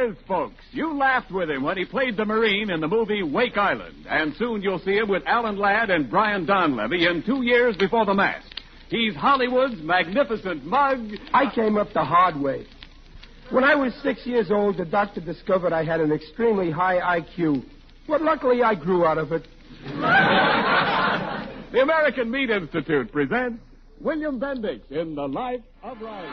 is, folks. You laughed with him when he played the Marine in the movie Wake Island. And soon you'll see him with Alan Ladd and Brian Donlevy in 2 Years Before the Mask. He's Hollywood's magnificent mug. I came up the hard way. When I was 6 years old, the doctor discovered I had an extremely high IQ. But luckily, I grew out of it. The American Meat Institute presents William Bendix in The Life of Riley.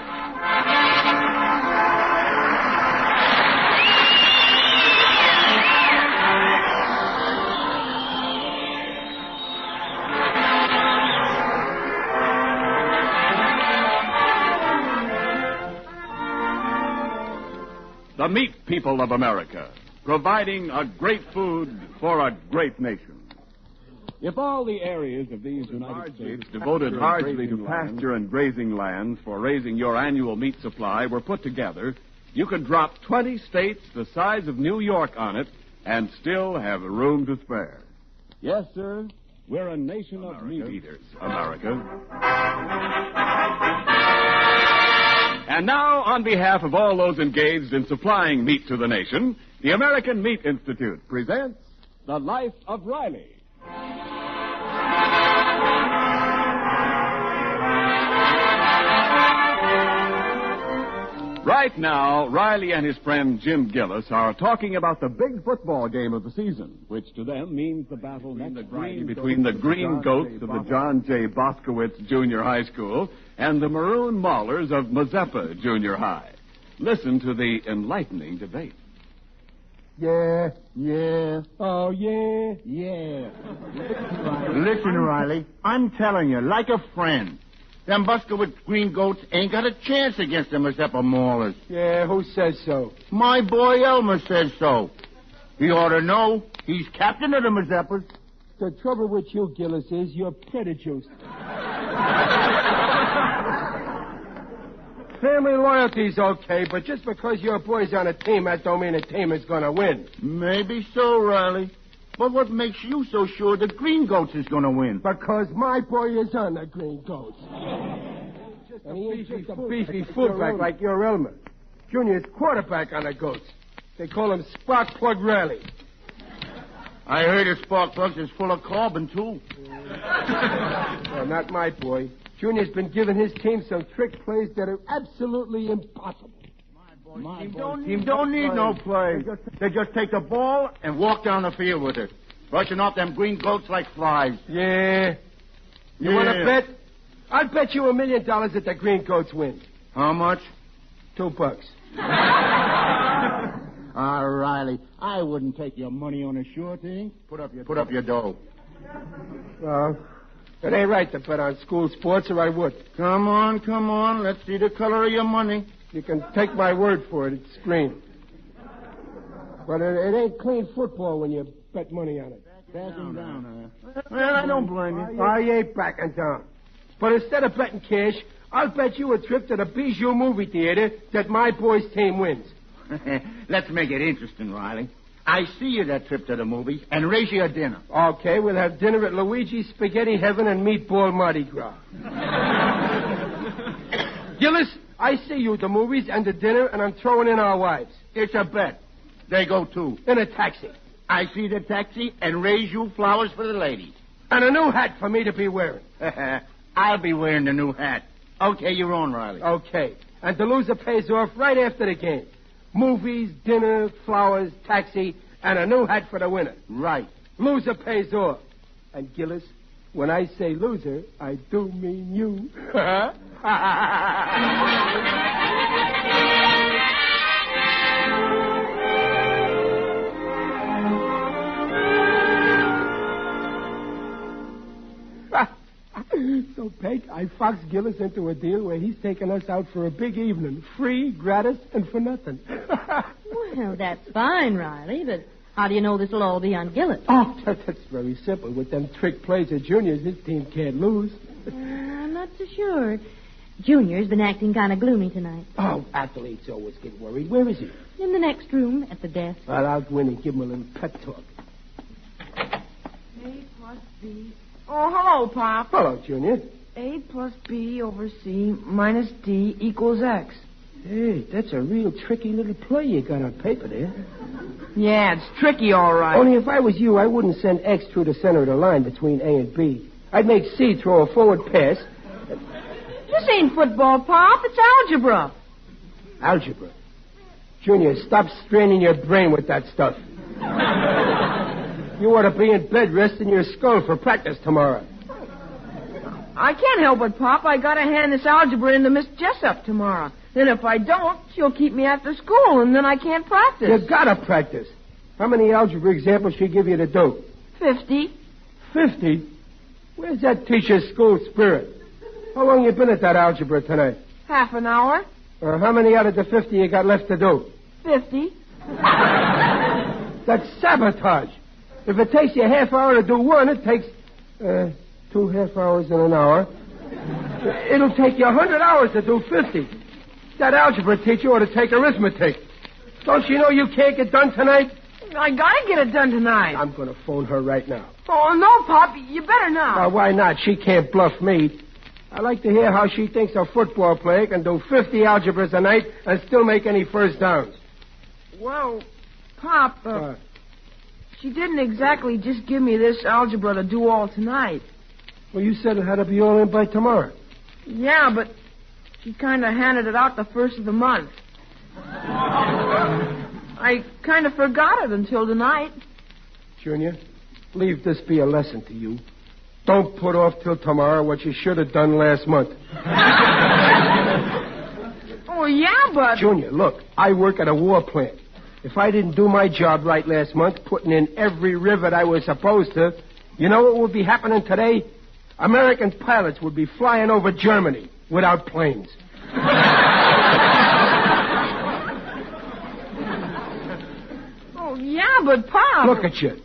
The meat people of America, providing a great food for a great nation. If all the areas of these United States devoted largely to pasture and grazing lands for raising your annual meat supply were put together, you could drop 20 states the size of New York on it and still have room to spare. Yes, sir, we're a nation of meat eaters, America. And now, on behalf of all those engaged in supplying meat to the nation, the American Meat Institute presents The Life of Riley. Right now, Riley and his friend Jim Gillis are talking about the big football game of the season, which to them means the battle next Friday between the Green Goats of the John J. Boskowitz Junior High School and the Maroon Maulers of Mazeppa Junior High. Listen to the enlightening debate. Yeah. Oh, yeah. Listen, Riley, I'm telling you, like a friend, them Boskowitz Green Goats ain't got a chance against the Mazeppa Maulers. Yeah, who says so? My boy Elmer says so. He ought to know. He's captain of the Mazeppas. The trouble with you, Gillis, is you're prejudiced. Family loyalty's okay, but just because your boy's on a team, that don't mean the team is going to win. Maybe so, Riley. But what makes you so sure the Green Goats is going to win? Because my boy is on the Green Goats. And he ain't just a beefy fullback like your Elmer. Junior's quarterback on the Goats. They call him Spark Plug Riley. I heard his spark plugs is full of carbon, too. Well, not my boy. Junior's been giving his team some trick plays that are absolutely impossible. My team don't need no play. They just take the ball and walk down the field with it, rushing off them Green Goats like flies. Yeah. You want to bet? I'll bet you $1 million that the Green Goats win. How much? $2. Riley, I wouldn't take your money on a sure thing. Put up your dough. Well, it ain't right to bet on school sports, or I would. Come on. Let's see the color of your money. You can take my word for it. It's green. But it ain't clean football when you bet money on it. Backing down, huh? Well, I don't blame you. I ain't backing down. But instead of betting cash, I'll bet you a trip to the Bijou movie theater that my boy's team wins. Let's make it interesting, Riley. I see you that trip to the movies and raise you a dinner. Okay, we'll have dinner at Luigi's Spaghetti Heaven and Meatball Mardi Gras. Gillis, I see you at the movies and the dinner, and I'm throwing in our wives. It's a bet. They go, too. In a taxi. I see the taxi and raise you flowers for the ladies. And a new hat for me to be wearing. I'll be wearing the new hat. Okay, you're on, Riley. Okay. And the loser pays off right after the game. Movies, dinner, flowers, taxi, and a new hat for the winner. Right. Loser pays off. And Gillis, when I say loser, I do mean you. So, Peg, I foxed Gillis into a deal where he's taking us out for a big evening. Free, gratis, and for nothing. Well, that's fine, Riley, but how do you know this will all be on Gillis? Oh, that's very simple. With them trick plays of Junior's, his team can't lose. I'm not so sure. Junior's been acting kind of gloomy tonight. Oh, athletes always get worried. Where is he? In the next room, at the desk. Well, I'll go in and give him a little pep talk. A plus B. Oh, hello, Pop. Hello, Junior. A plus B over C minus D equals X. Hey, that's a real tricky little play you got on paper there. Yeah, it's tricky, all right. Only if I was you, I wouldn't send X through the center of the line between A and B. I'd make C throw a forward pass. This ain't football, Pop. It's algebra. Algebra. Junior, stop straining your brain with that stuff. You ought to be in bed resting your skull for practice tomorrow. I can't help it, Pop. I gotta hand this algebra in to Miss Jessup tomorrow. Then if I don't, she'll keep me after school, and then I can't practice. You gotta practice. How many algebra examples she give you to do? 50. 50? Where's that teacher's school spirit? How long you been at that algebra tonight? Half an hour. How many out of the 50 you got left to do? 50. That's sabotage. If it takes you a half hour to do one, it takes 2 half hours and an hour. It'll take you 100 hours to do 50. That algebra teacher ought to take arithmetic. Don't you know you can't get done tonight? I gotta get it done tonight. I'm going to phone her right now. Oh, no, Pop. You better not. Why not? She can't bluff me. I like to hear how she thinks a football player can do 50 algebras a night and still make any first downs. Well, Pop, she didn't exactly just give me this algebra to do all tonight. Well, you said it had to be all in by tomorrow. Yeah, but she kind of handed it out the first of the month. I kind of forgot it until tonight. Junior, leave this be a lesson to you. Don't put off till tomorrow what you should have done last month. Oh, yeah, but... Junior, look, I work at a war plant. If I didn't do my job right last month, putting in every rivet I was supposed to, you know what would be happening today? American pilots would be flying over Germany without planes. Oh, yeah, but Pop... Look at you.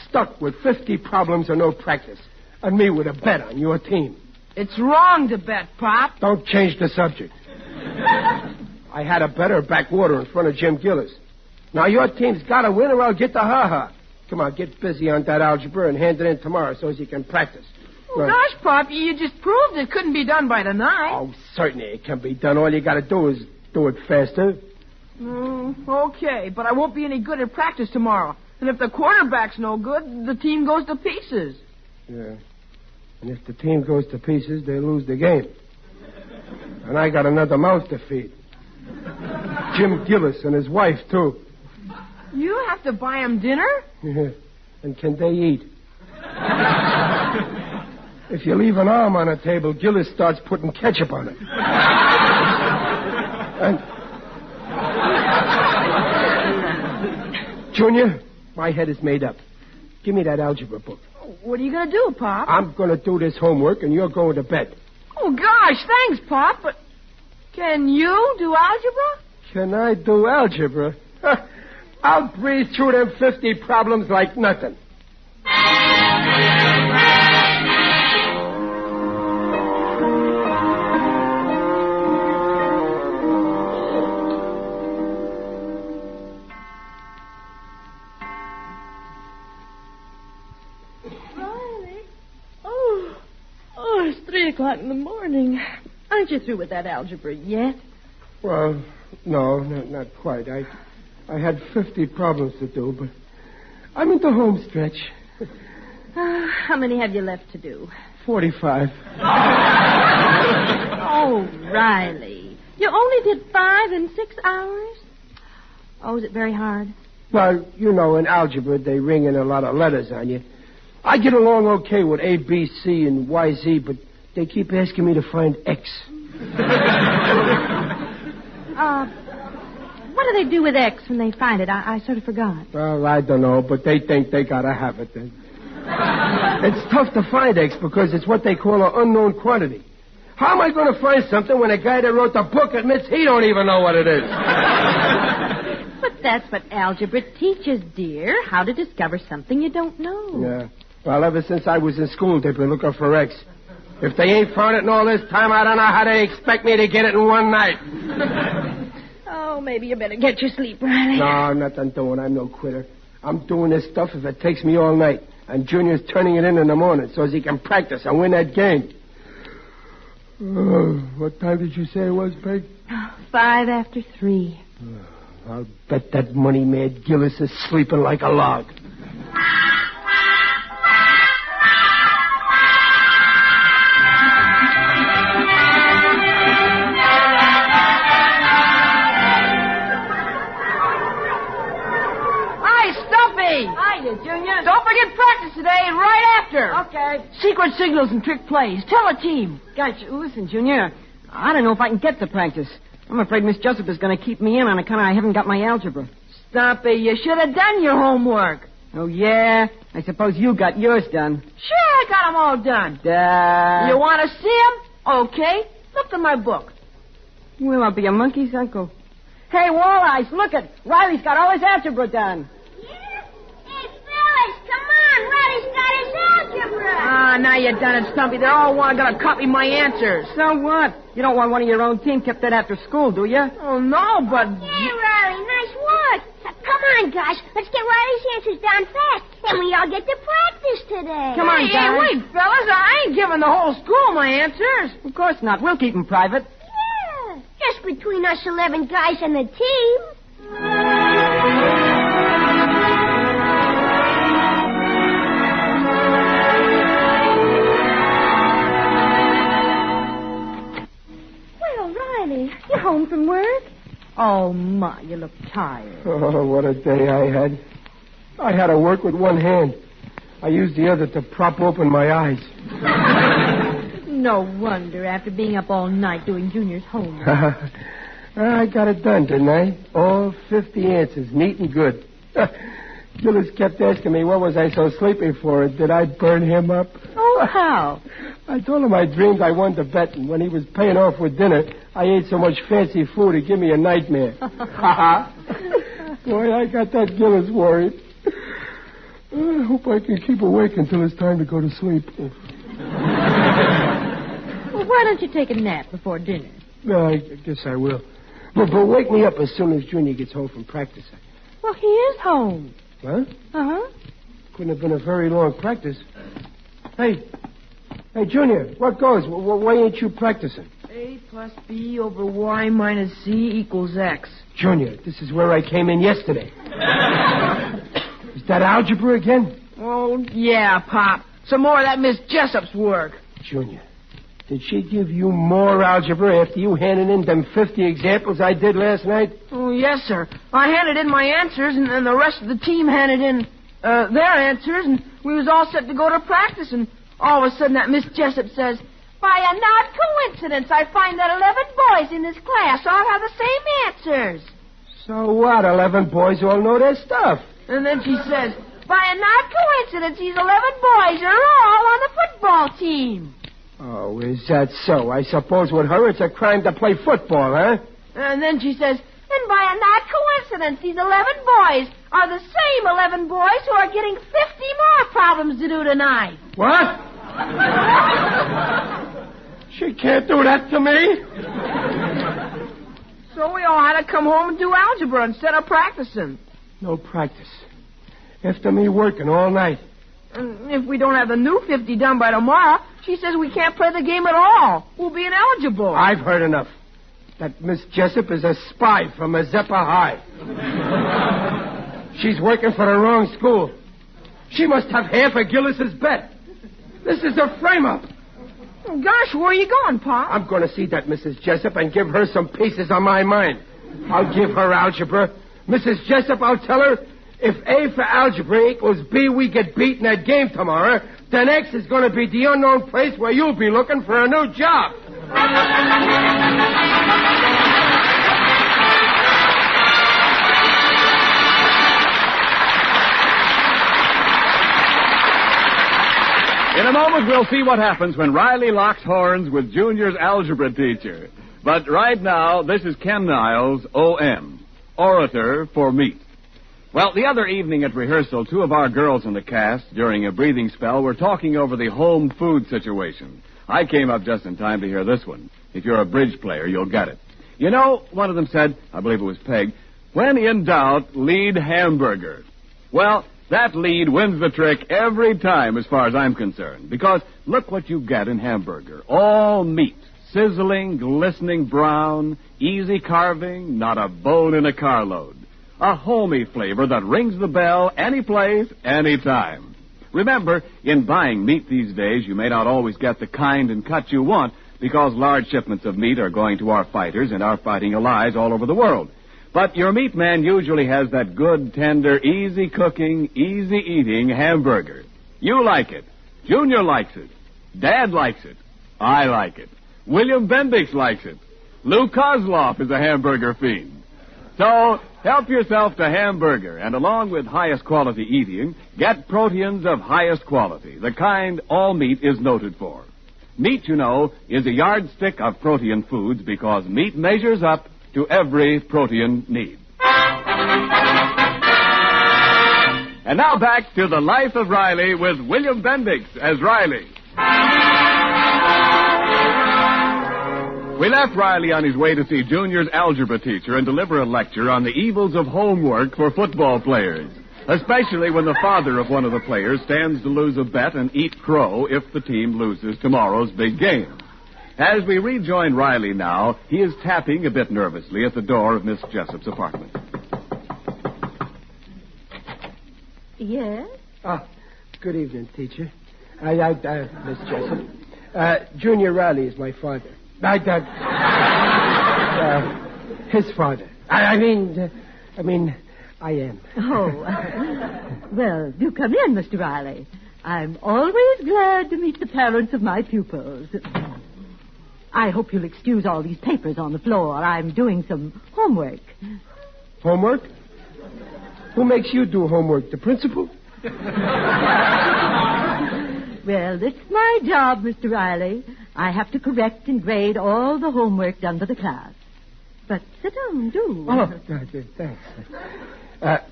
Stuck with 50 problems and no practice. And me with a bet on your team. It's wrong to bet, Pop. Don't change the subject. I had a better backwater in front of Jim Gillis. Now your team's got to win or I'll get the ha-ha. Come on, get busy on that algebra and hand it in tomorrow so as you can practice. Oh, gosh, Pop, you just proved it couldn't be done by tonight. Oh, certainly it can be done. All you got to do is do it faster. Okay, but I won't be any good at practice tomorrow. And if the quarterback's no good, the team goes to pieces. Yeah. And if the team goes to pieces, they lose the game. And I got another mouth to feed. Jim Gillis and his wife, too. You have to buy them dinner? Yeah. And can they eat? If you leave an arm on a table, Gillis starts putting ketchup on it. And... Junior, my head is made up. Give me that algebra book. What are you going to do, Pop? I'm going to do this homework, and you're going to bed. Oh, gosh, thanks, Pop, but can you do algebra? Can I do algebra? I'll breeze through them 50 problems like nothing. It's 3 o'clock in the morning. Aren't you through with that algebra yet? Well, no, not quite. I had 50 problems to do, but I'm in the home stretch. How many have you left to do? 45. Oh, Riley. You only did 5 in 6 hours? Oh, is it very hard? Well, you know, in algebra, they ring in a lot of letters on you. I get along okay with A, B, C, and Y, Z, but they keep asking me to find X. What do they do with X when they find it? I sort of forgot. Well, I don't know, but they think they gotta have it then. It's tough to find X because it's what they call an unknown quantity. How am I going to find something when a guy that wrote the book admits he don't even know what it is? But that's what algebra teaches, dear. How to discover something you don't know. Yeah. Well, ever since I was in school, they've been looking for X. If they ain't found it in all this time, I don't know how they expect me to get it in one night. Oh, maybe you better get your sleep, Riley. No, nothing doing. I'm no quitter. I'm doing this stuff if it takes me all night. And Junior's turning it in the morning so as he can practice and win that game. What time did you say it was, Peg? 5 after 3. I'll bet that money-mad Gillis is sleeping like a log. Hiya, Junior. Don't forget practice today and right after. Okay. Secret signals and trick plays. Tell a team. Gosh, listen, Junior. I don't know if I can get to practice. I'm afraid Miss Jessup is going to keep me in on account I haven't got my algebra. Stop it. You should have done your homework. Oh, yeah? I suppose you got yours done. Sure, I got them all done. You want to see them? Okay. Look at my book. Well, I'll be a monkey's uncle. Hey, Walleyes, look it. Riley's got all his algebra done. Now you done it, Stumpy. They all gonna copy my answers. So what? You don't want one of your own team kept that after school, do you? Oh, no, but... Yeah, Riley, nice work. Come on, guys. Let's get Riley's answers down fast, and we all get to practice today. Come on, guys. Hey, wait, fellas. I ain't giving the whole school my answers. Of course not. We'll keep them private. Yeah, just between us 11 guys and the team. You home from work? Oh, my, you look tired. Oh, what a day I had. I had to work with one hand. I used the other to prop open my eyes. No wonder, after being up all night doing Junior's homework. I got it done, didn't I? All 50 answers, neat and good. Gillis kept asking me what was I so sleepy for, and did I burn him up? Oh, how? I told him I dreamed I won the bet, and when he was paying off with dinner, I ate so much fancy food it gave me a nightmare. Boy, I got that Gillis worried. I hope I can keep awake until it's time to go to sleep. Well, why don't you take a nap before dinner? No, I guess I will. But wake me up as soon as Junior gets home from practice. Well, he is home. Huh? Uh-huh. Couldn't have been a very long practice. Hey, Junior, what goes? Why ain't you practicing? A plus B over Y minus Z equals X. Junior, this is where I came in yesterday. Is that algebra again? Oh, yeah, Pop. Some more of that Miss Jessup's work. Junior, did she give you more algebra after you handed in them 50 examples I did last night? Oh, yes, sir. I handed in my answers, and then the rest of the team handed in their answers, and we was all set to go to practice, and all of a sudden that Miss Jessup says, by an odd coincidence, I find that 11 boys in this class all have the same answers. So what? 11 boys all know their stuff. And then she says, by an odd coincidence, these 11 boys are all on the football team. Oh, is that so? I suppose with her it's a crime to play football, huh? And then she says, and by an odd coincidence, these 11 boys are the same 11 boys who are getting 50 more problems to do tonight. What? She can't do that to me. So we all had to come home and do algebra instead of practicing. No practice. After me working all night. And if we don't have the new 50 done by tomorrow, she says we can't play the game at all. We'll be ineligible. I've heard enough. That Miss Jessup is a spy from Mazeppa High. She's working for the wrong school. She must have half of Gillis's bet. This is a frame-up. Oh, gosh, where are you going, Pop? I'm going to see that Mrs. Jessup and give her some pieces on my mind. I'll give her algebra. Mrs. Jessup, I'll tell her, if A for algebra equals B, we get beat in that game tomorrow, then X is going to be the unknown place where you'll be looking for a new job. In a moment, we'll see what happens when Riley locks horns with Junior's algebra teacher. But right now, this is Ken Niles, O.M., orator for meat. Well, the other evening at rehearsal, two of our girls in the cast, during a breathing spell, were talking over the home food situation. I came up just in time to hear this one. If you're a bridge player, you'll get it. You know, one of them said, I believe it was Peg, when in doubt, lead hamburger. Well, that lead wins the trick every time as far as I'm concerned. Because look what you get in hamburger. All meat, Sizzling, glistening brown, easy carving, not a bone in a carload. A homey flavor that rings the bell any place, any time. Remember, in buying meat these days, you may not always get the kind and cut you want because large shipments of meat are going to our fighters and our fighting allies all over the world. But your meat man usually has that good, tender, easy cooking, easy eating hamburger. You like it. Junior likes it. Dad likes it. I like it. William Bendix likes it. Lou Kozloff is a hamburger fiend. So, help yourself to hamburger, and along with highest quality eating, get proteins of highest quality, the kind all meat is noted for. Meat, you know, is a yardstick of protein foods because meat measures up to every protein need. And now back to The Life of Riley with William Bendix as Riley. We left Riley on his way to see Junior's algebra teacher and deliver a lecture on the evils of homework for football players, especially when the father of one of the players stands to lose a bet and eat crow if the team loses tomorrow's big game. As we rejoin Riley now, he is tapping a bit nervously at the door of Miss Jessup's apartment. Yes? Ah, good evening, teacher. Miss Jessup. Junior Riley is my father. His father. I mean, I am. Oh, well, do come in, Mr. Riley. I'm always glad to meet the parents of my pupils. I hope you'll excuse all these papers on the floor. I'm doing some homework. Homework? Who makes you do homework? The principal? Well, it's my job, Mr. Riley. I have to correct and grade all the homework done for the class. But sit down, do. Oh, thanks.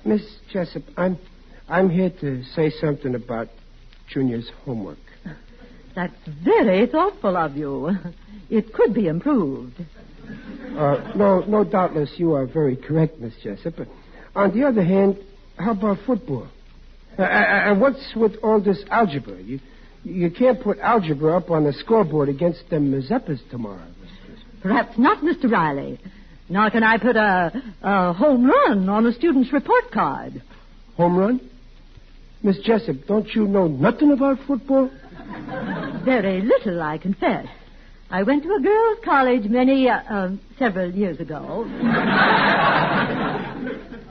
Miss Jessup, I'm here to say something about Junior's homework. That's very thoughtful of you. It could be improved. No, doubtless you are very correct, Miss Jessup. But on the other hand, how about football? And what's with all this algebra? You can't put algebra up on the scoreboard against them Mazeppas tomorrow. Perhaps not, Mr. Riley. Nor can I put a home run on a student's report card. Home run? Miss Jessup, don't you know nothing about football? Very little, I confess. I went to a girls' college several years ago.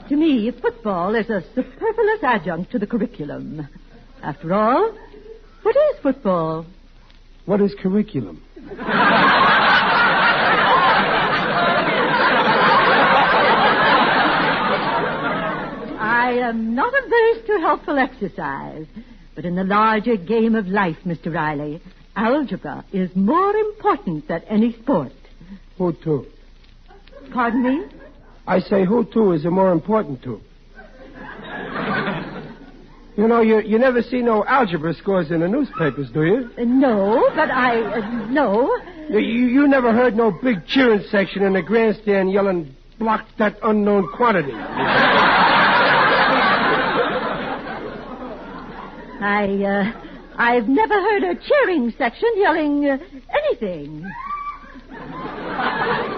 To me, football is a superfluous adjunct to the curriculum. After all, what is football? What is curriculum? I am not averse to helpful exercise, but in the larger game of life, Mr. Riley, algebra is more important than any sport. Who to? Pardon me? I say who to is the more important to. You know, you never see no algebra scores in the newspapers, do you? No, but no. You never heard no big cheering section in the grandstand yelling, "Block that unknown quantity." I've never heard a cheering section yelling anything.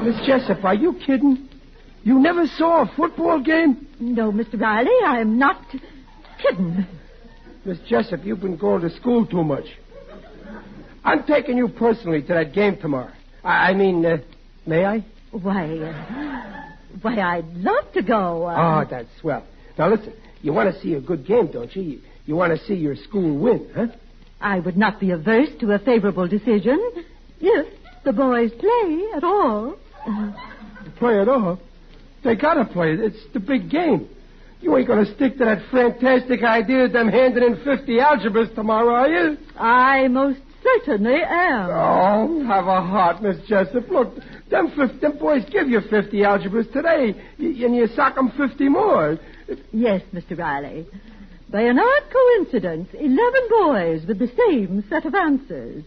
Miss Jessup, are you kidding? You never saw a football game? No, Mr. Riley, I'm not kidding. Miss Jessup, you've been going to school too much. I'm taking you personally to that game tomorrow. May I? Why, I'd love to go. Oh, that's swell. Now, listen, you want to see a good game, don't you? You want to see your school win, huh? I would not be averse to a favorable decision if the boys play at all. Play at all? They gotta play. It's the big game. You ain't gonna stick to that fantastic idea of them handing in 50 algebras tomorrow, are you? I most certainly am. Oh, have a heart, Miss Jessup. Look, them boys give you 50 algebras today, and you sock them 50 more. Yes, Mr. Riley. By an odd coincidence, 11 boys with the same set of answers.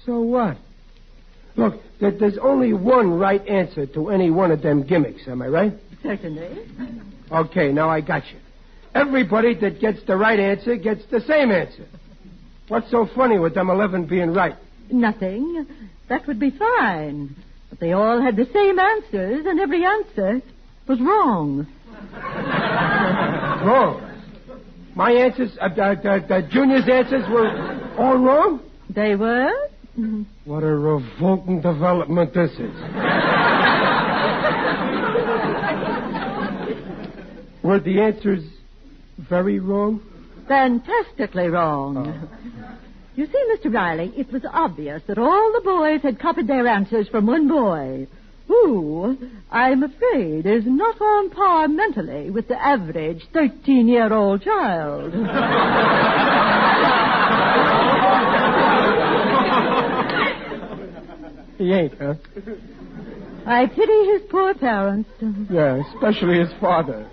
So what? Look, there's only one right answer to any one of them gimmicks, am I right? Certainly. Okay, now I got you. Everybody that gets the right answer gets the same answer. What's so funny with them 11 being right? Nothing. That would be fine. But they all had the same answers, and every answer was wrong. Wrong? My answers, Junior's answers were all wrong? They were? What a revolting development this is. Were the answers very wrong? Fantastically wrong. Oh. You see, Mr. Riley, it was obvious that all the boys had copied their answers from one boy, who, I'm afraid, is not on par mentally with the average 13-year-old child. He ain't, huh? I pity his poor parents. Yeah, especially his father.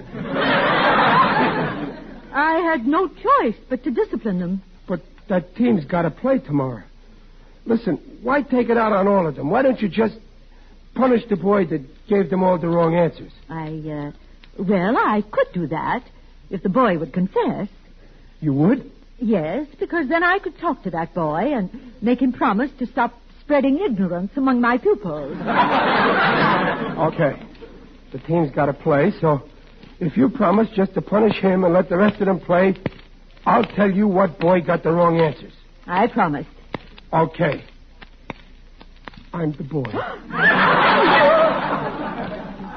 I had no choice but to discipline them. But that team's got to play tomorrow. Listen, why take it out on all of them? Why don't you just punish the boy that gave them all the wrong answers? Well, I could do that if the boy would confess. You would? Yes, because then I could talk to that boy and make him promise to stop spreading ignorance among my pupils. Okay. The team's got to play, so if you promise just to punish him and let the rest of them play, I'll tell you what boy got the wrong answers. I promised. Okay. I'm the boy.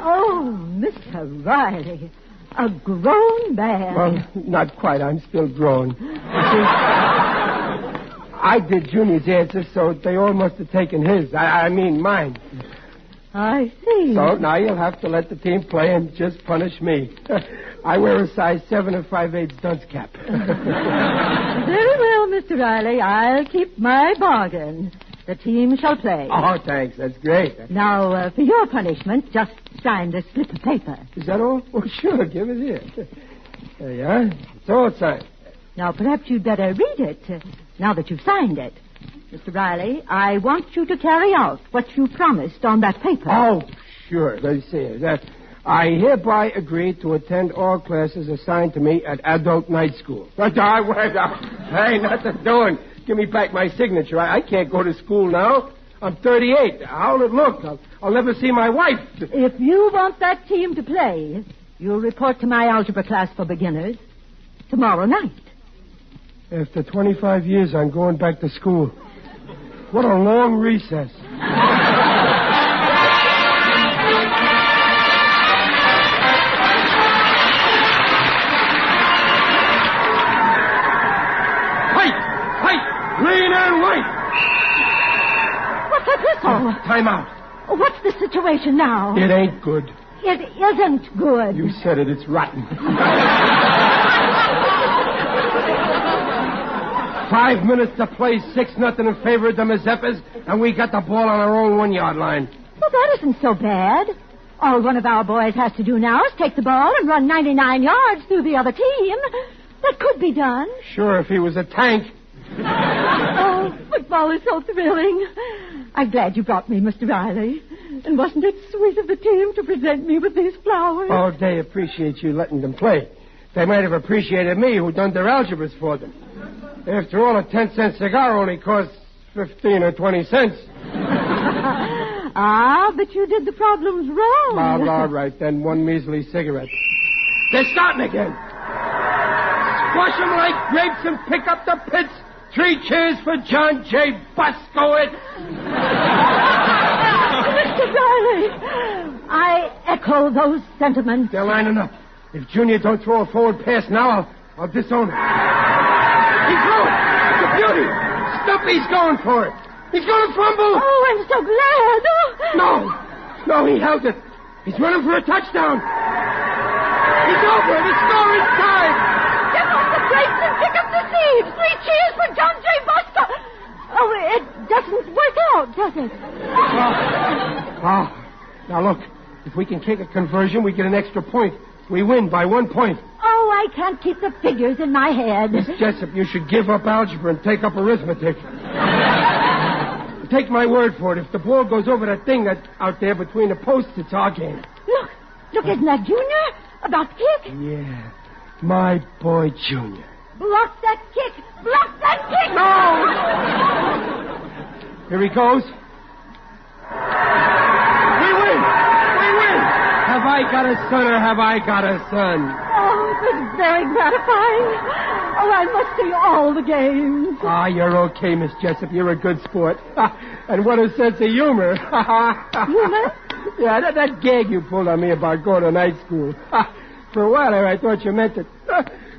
Oh, Mr. Riley, a grown man. Well, not quite. I'm still grown. You see, I did Junior's answers, so they all must have taken his. I mean mine. I see. So now you'll have to let the team play and just punish me. I wear a size 7 5/8 dunce cap. Very well, Mr. Riley. I'll keep my bargain. The team shall play. Oh, thanks. That's great. Now, for your punishment, just sign this slip of paper. Is that all? Oh, sure. Give it here. There you are. It's all signed. Now, perhaps you'd better read it, now that you've signed it. Mr. Riley, I want you to carry out what you promised on that paper. Oh, sure. Let's see. I hereby agree to attend all classes assigned to me at adult night school. Hey, nothing doing. Give me back my signature. I can't go to school now. I'm 38. How'll it look? I'll never see my wife. If you want that team to play, you'll report to my algebra class for beginners tomorrow night. After 25 years, I'm going back to school. What a long recess. Green and white. What's that whistle? Time out. What's the situation now? It ain't good. It isn't good. You said it. It's rotten. 5 minutes to play, 6-0 in favor of the Mazeppas, and we got the ball on our own 1-yard line. Well, that isn't so bad. All one of our boys has to do now is take the ball and run 99 yards through the other team. That could be done. Sure, if he was a tank. Oh, football is so thrilling. I'm glad you brought me, Mr. Riley. And wasn't it sweet of the team to present me with these flowers? Oh, they appreciate you letting them play. They might have appreciated me who done their algebras for them. After all, a 10-cent cigar only costs 15 or 20 cents. But you did the problems wrong. Well, all right, then one measly cigarette. They're starting again. Squash them like grapes and pick up the pits. 3 cheers for John J. Buskowitz. Mr. Riley, I echo those sentiments. They're lining up. If Junior don't throw a forward pass now, I'll disown him. He's going. It's a beauty. Stumpy's going for it. He's going to fumble. Oh, I'm so glad. No, he held it. He's running for a touchdown. He's over. The score is tied. Get off the brakes and pick up the seeds. 3 cheers for John J. Busko. Oh, it doesn't work out, does it? Now look, if we can kick a conversion, we get an extra point. We win by 1 point. Oh, I can't keep the figures in my head. Miss Jessup, you should give up algebra and take up arithmetic. Take my word for it. If the ball goes over that thing that's out there between the posts, it's our game. Look, isn't that Junior? About to kick? Yeah, my boy Junior. Block that kick! Block that kick! No! Here he goes. We win! We win! Have I got a son or have I got a son? Oh, it was very gratifying. Oh, I must see all the games. Ah, you're okay, Miss Jessup. You're a good sport. And what a sense of humor. Humor? Yeah, that gag you pulled on me about going to night school. For a while there, I thought you meant it.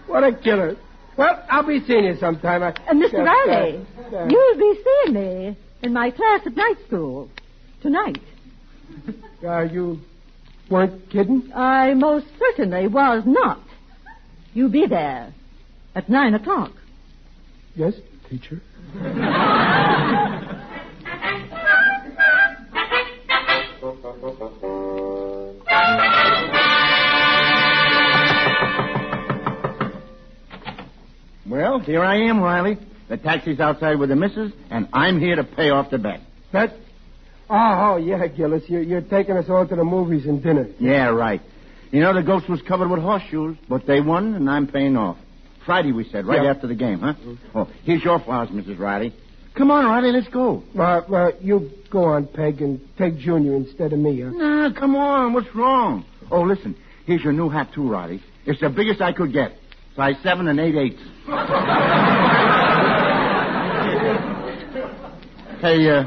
What a killer. Well, I'll be seeing you sometime. Mr. Riley, you'll be seeing me in my class at night school tonight. You weren't kidding? I most certainly was not. You be there at 9 o'clock. Yes, teacher. Well, here I am, Riley. The taxi's outside with the missus, and I'm here to pay off the bet. Bet? Oh, yeah, Gillis. You're taking us all to the movies and dinner. Yeah, right. You know, the ghost was covered with horseshoes, but they won, and I'm paying off. Friday, we said, right after the game, huh? Oh, here's your flowers, Mrs. Riley. Come on, Riley, let's go. Well, you go on, Peg, and take Junior instead of me, huh? Nah, come on. What's wrong? Oh, listen. Here's your new hat, too, Riley. It's the biggest I could get. Size 7 8/8. Hey,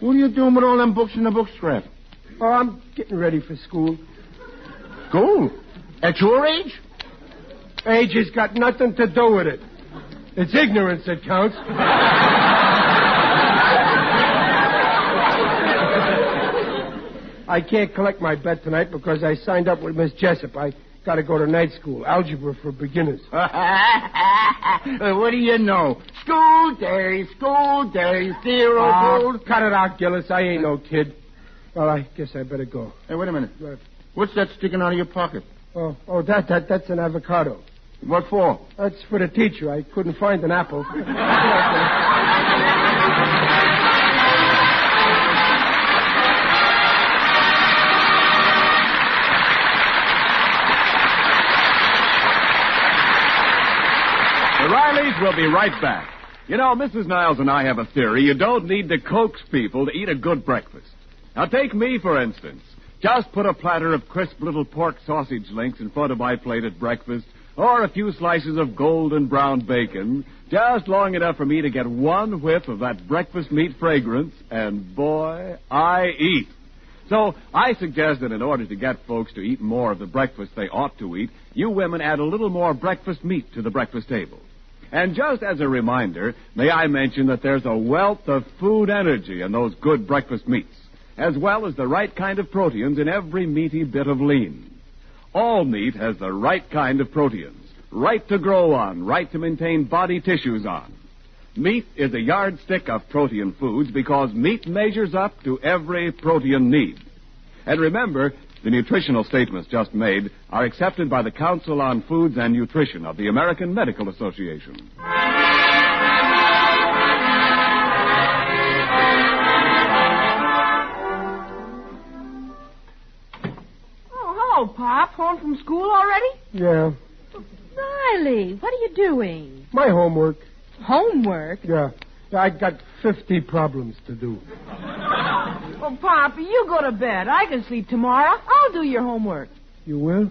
what are you doing with all them books in the book scrap? Oh, I'm getting ready for school. School? At your age? Age has got nothing to do with it. It's ignorance that counts. I can't collect my bet tonight because I signed up with Miss Jessup. I got to go to night school. Algebra for beginners. What do you know? School days, zero gold. Cut it out, Gillis. I ain't no kid. Well, I guess I better go. Hey, wait a minute. What's that sticking out of your pocket? Oh, that's an avocado. What for? That's for the teacher. I couldn't find an apple. The Rileys will be right back. You know, Mrs. Niles and I have a theory. You don't need to coax people to eat a good breakfast. Now, take me, for instance. Just put a platter of crisp little pork sausage links in front of my plate at breakfast, or a few slices of golden brown bacon, just long enough for me to get one whiff of that breakfast meat fragrance, and boy, I eat. So I suggest that in order to get folks to eat more of the breakfast they ought to eat, you women add a little more breakfast meat to the breakfast table. And just as a reminder, may I mention that there's a wealth of food energy in those good breakfast meats, as well as the right kind of proteins in every meaty bit of lean. All meat has the right kind of proteins, right to grow on, right to maintain body tissues on. Meat is a yardstick of protein foods because meat measures up to every protein need. And remember, the nutritional statements just made are accepted by the Council on Foods and Nutrition of the American Medical Association. Hello, Pop. Home from school already? Yeah. Riley, what are you doing? My homework. Homework? Yeah. I got 50 problems to do. Oh, Pop, you go to bed. I can sleep tomorrow. I'll do your homework. You will?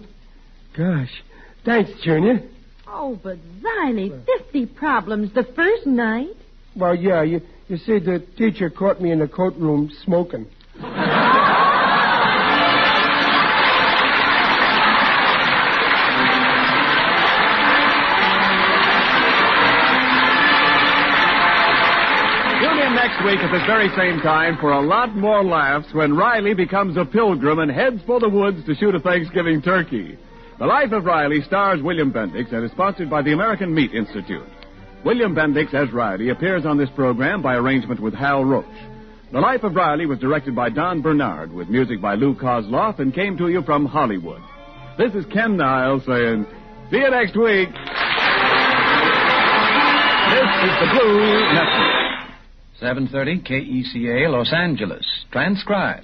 Gosh. Thanks, Junior. Oh, but Riley, 50 problems the first night? Well, yeah. You see, the teacher caught me in the coat room smoking. Next week at this very same time for a lot more laughs when Riley becomes a pilgrim and heads for the woods to shoot a Thanksgiving turkey. The Life of Riley stars William Bendix and is sponsored by the American Meat Institute. William Bendix as Riley appears on this program by arrangement with Hal Roach. The Life of Riley was directed by Don Bernard with music by Lou Kozloff and came to you from Hollywood. This is Ken Niles saying, see you next week. This is the Blue Network. 7:30 KECA, Los Angeles. Transcribed.